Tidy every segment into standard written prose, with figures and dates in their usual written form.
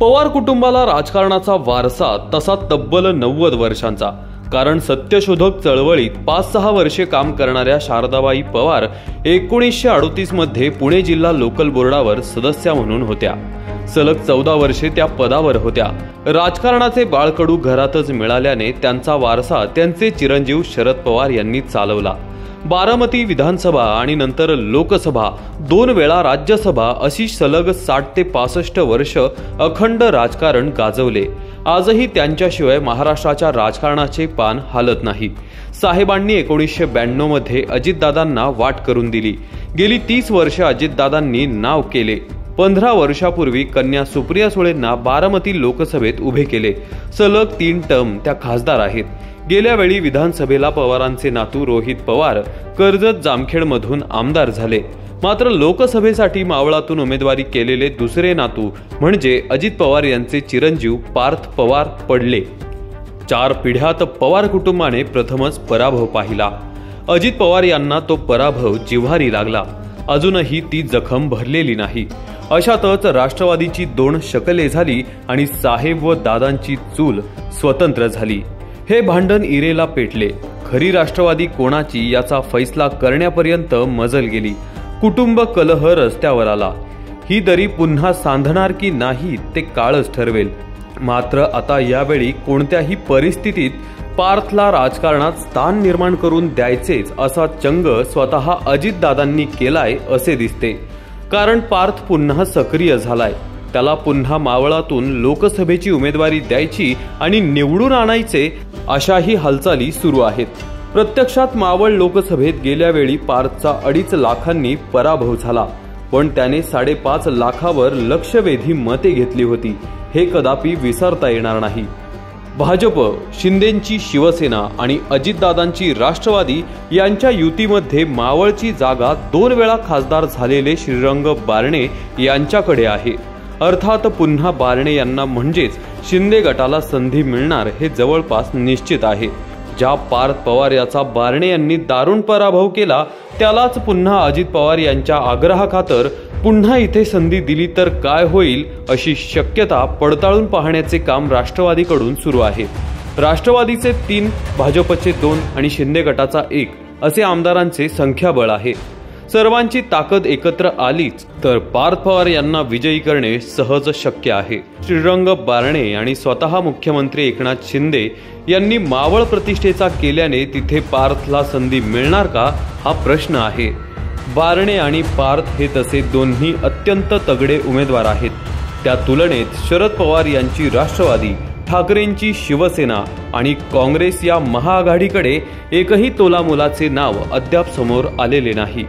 पवार कुटुंबाला राजकारणाचा वारसा तसा तब्बल 90 वर्षांचा। कारण सत्यशोधक चळवळीत 5-6 वर्षे काम करणाऱ्या शारदाबाई पवार 1938 मध्ये पुणे जिल्हा लोकल बोर्डावर सदस्य म्हणून होत्या। सलग 14 वर्षे त्या पदावर होत्या। राजकारणाचे बाळकडू घरातच मिळाल्याने त्यांचा वारसा त्यांचे चिरंजीव शरद पवार यांनी चालवला। बारामती विधानसभा आणि नंतर लोकसभा, 2 वेळा राज्यसभा अशी सलग 60 ते 65 वर्ष अखंड राजकारण गाजवले। आजही त्यांच्याशिवाय महाराष्ट्राच्या राजकारणाचे पान हालत नाही। साहेबांनी 1992 मध्ये अजितदादांना वाट करून दिली। गेली 30 वर्ष अजितदादांनी नाव केले। 15 वर्षापूर्वी कन्या सुप्रिया सुळेंना बारामती लोकसभेत उभे केले। सलग 3 टर्म त्या खासदार आहेत। गेल्या वेळी विधानसभेला पवारांचे नातू रोहित पवार कर्जत जामखेडमधून आमदार झाले। मात्र लोकसभेसाठी मावळातून उमेदवारी केलेले दुसरे नातू म्हणजे अजित पवार यांचे चिरंजीव पार्थ पवार पडले। 4 पिढ्यात पवार कुटुंबाने प्रथमच पराभव पाहिला। अजित पवार यांना तो पराभव जिव्हारी लागला। अजूनही ती जखम भरलेली नाही। अशातच राष्ट्रवादीची 2 शकले झाली आणि साहेब व दादांची चूल स्वतंत्र झाली। हे भांडण इरेला पेटले। खरी राष्ट्रवादी कोणाची याचा फैसला करण्यापर्यंत मजल गेली। कुटुंब कलह रस्त्यावर आला। ही दरी पुन्हा सांधणार की नाही ते काळच ठरवेल। मात्र आता यावेळी कोणत्याही परिस्थितीत पार्थला राजकारणात स्थान निर्माण करून द्यायचेच असा चंग स्वतः अजितदादांनी केलाय असे दिसते। कारण पार्थ पुन्हा सक्रिय झालाय। त्याला पुन्हा मावळातून लोकसभेची उमेदवारी द्यायची आणि निवडून आणायचे अशाही हालचाली सुरू आहेत। प्रत्यक्षात मावळ लोकसभेत गेल्या वेळी पार्थचा 2.5 लाखांनी पराभव झाला, पण त्याने 5.5 लाखावर लक्षवेधी मते घेतली होती। हे कदापि विसरता येणार नाही। भाजप, शिंदेंची शिवसेना आणि अजितदादांची राष्ट्रवादी यांच्या युतीमध्ये मावळची जागा 2 वेळा खासदार झालेले श्रीरंग बारणे यांच्याकडे आहे। अर्थात पुन्हा बारणे यांना म्हणजेच शिंदे गटाला संधी मिळणार हे जवळपास निश्चित आहे। ज्या पार्थ पवार याचा बारणे यांनी दारुण पराभव केला त्यालाच पुन्हा अजित पवार यांच्या आग्रहाखातर पुन्हा इथे संधी दिली तर काय होईल अशी शक्यता पडताळून पाहण्याचे काम राष्ट्रवादीकडून सुरू आहे। राष्ट्रवादीचे 3, भाजपचे 2 आणि शिंदे गटाचा 1 असे आमदारांचे संख्याबळ आहे। सर्वांची ताकद एकत्र आलीच तर पार्थ पवार यांना विजयी करणे सहज शक्य आहे। श्रीरंग बारणे आणि स्वतः मुख्यमंत्री एकनाथ शिंदे यांनी मावळ प्रतिष्ठेचा केल्याने तिथे पार्थला संधी मिळणार का हा प्रश्न आहे। बारणे आणि पार्थ हे तसे दोन्ही अत्यंत तगडे उमेदवार आहेत। त्या तुलनेत शरद पवार यांची राष्ट्रवादी, ठाकरेंची शिवसेना आणि काँग्रेस या महाआघाडीकडे एकही तोलामोलाचे नाव अद्याप समोर आलेले नाही।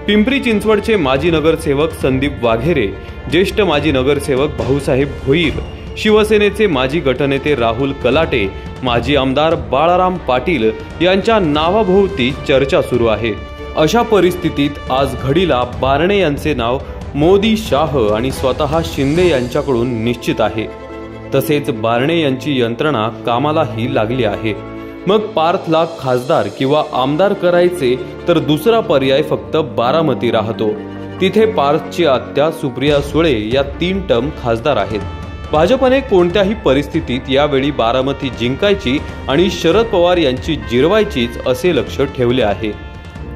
पिंपरी चिंचवडचे माजी नगरसेवक संदीप वाघेरे, ज्येष्ठ माजी नगरसेवक भाऊसाहेब भोईर, शिवसेनेचे माजी गटनेते राहुल कलाटे, माजी आमदार बाळाराम पाटील यांच्या नावाभोवती चर्चा सुरू आहे। अशा परिस्थितीत आज घडीला बारणे यांचे नाव मोदी, शाह आणि स्वतः शिंदे यांच्याकडून निश्चित आहे। तसेच बारणे यांची यंत्रणा कामालाही लागली आहे। मग पार्थला खासदार किंवा आमदार करायचे तर दुसरा पर्याय फक्त बारामती राहतो। तिथे पार्थची आत्या सुप्रिया सुळे या 3 टर्म खासदार आहेत। भाजपने कोणत्याही परिस्थितीत यावेळी बारामती जिंकायची आणि शरद पवार यांची जिरवायचीच असे लक्ष ठेवले आहे।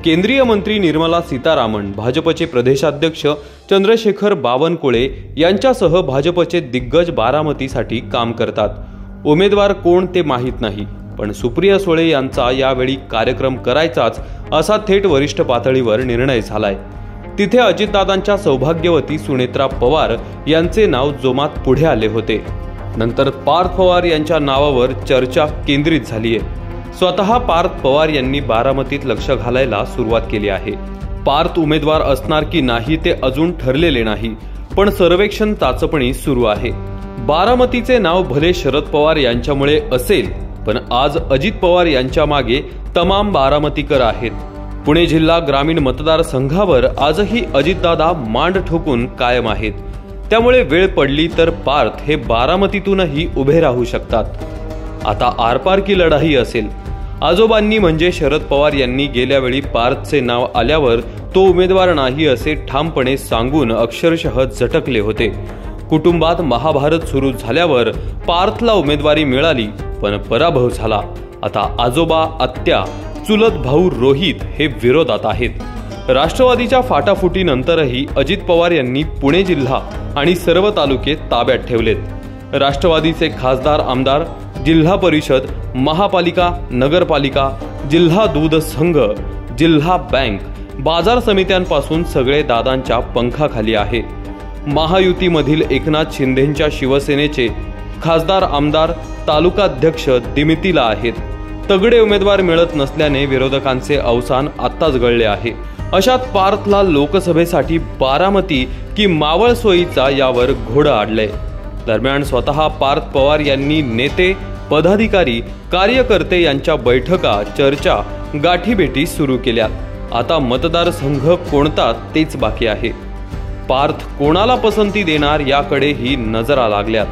केंद्रीय मंत्री निर्मला सीतारामन, भाजपचे प्रदेशाध्यक्ष चंद्रशेखर बावनकुळे यांच्यासह भाजपचे दिग्गज बारामतीसाठी काम करतात। उमेदवार कोण ते माहीत नाही, पण सुप्रिया सुळे यांचा यावेळी कार्यक्रम करायचाच असा थेट वरिष्ठ पातळीवर निर्णय झालाय। तिथे अजितदादांच्या सौभाग्यवती सुनेत्रा पवार यांचे नाव जोमात पुढे आले होते। नंतर पार्थ पवार यांच्या नावावर चर्चा केंद्रित झालीय। स्वतः पार्थ पवार यांनी बारामतीत लक्ष घालायला सुरुवात केली आहे। पार्थ उमेदवार असणार की नाही ते अजून ठरलेले नाही, पण सर्वेक्षण चाचपणी सुरू आहे। बारामतीचे नाव भले शरद पवार यांच्यामुळे असेल, पण आज अजित पवार यांच्या मागे तमाम बारामतीकर आहेत। पुणे जिल्हा ग्रामीण मतदारसंघावर आजही अजितदादा मांड ठोकून कायम आहेत। त्यामुळे वेळ पडली तर पार्थ हे बारामतीतूनही उभे राहू शकतात। आता आरपार की लढाई असेल। आजोबांनी म्हणजे शरद पवार यांनी गेल्या वेळी पार्थचे नाव आल्यावर तो उमेदवार नाही असे ठामपणे सांगून अक्षरशः झटकले होते। कुटुंबात महाभारत सुरू झाल्यावर पार्थला उमेदवारी मिळाली, पण पराभव झाला. आता आजोबा, आत्या, चुलत भाऊ रोहित हे विरोधात आहेत. राष्ट्रवादीच्या फाटाफुटीनंतरही अजित पवार यांनी पुणे जिल्हा आणि सर्व तालुके ताब्यात ठेवलेत. राष्ट्रवादीचे खासदार, आमदार, जिल्हा परिषद, महापालिका, नगरपालिका, जिल्हा दूध संघ, जिल्हा बँक, बाजार समित्यांपासून सगळे दादांच्या पंखाखाली आहे. महायुतीमधील एकनाथ शिंदेंच्या शिवसेनेचे खासदार, आमदार, तालुकाध्यक्ष दिमितीला आहेत. तगडे उमेदवार मिळत नसल्याने विरोधकांचे अवसान आत्ताच गळले आहे. अशात पार्थला लोकसभेसाठी बारामती की मावळ सोयीचा यावर घोडं आडलंय. दरम्यान स्वतः पार्थ पवार यांनी नेते, पदाधिकारी, कार्यकर्ते यांच्या बैठका, चर्चा, गाठीभेटी सुरू केल्या. आता मतदारसंघ कोणता तेच बाकी आहे. पार्थ कोणाला पसंती देणार याकडे ही नजरा लागल्यात.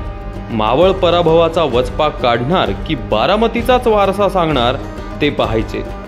मावळ पराभवाचा वचपा काढणार की बारामतीचाच वारसा सांगणार ते पाहायचे.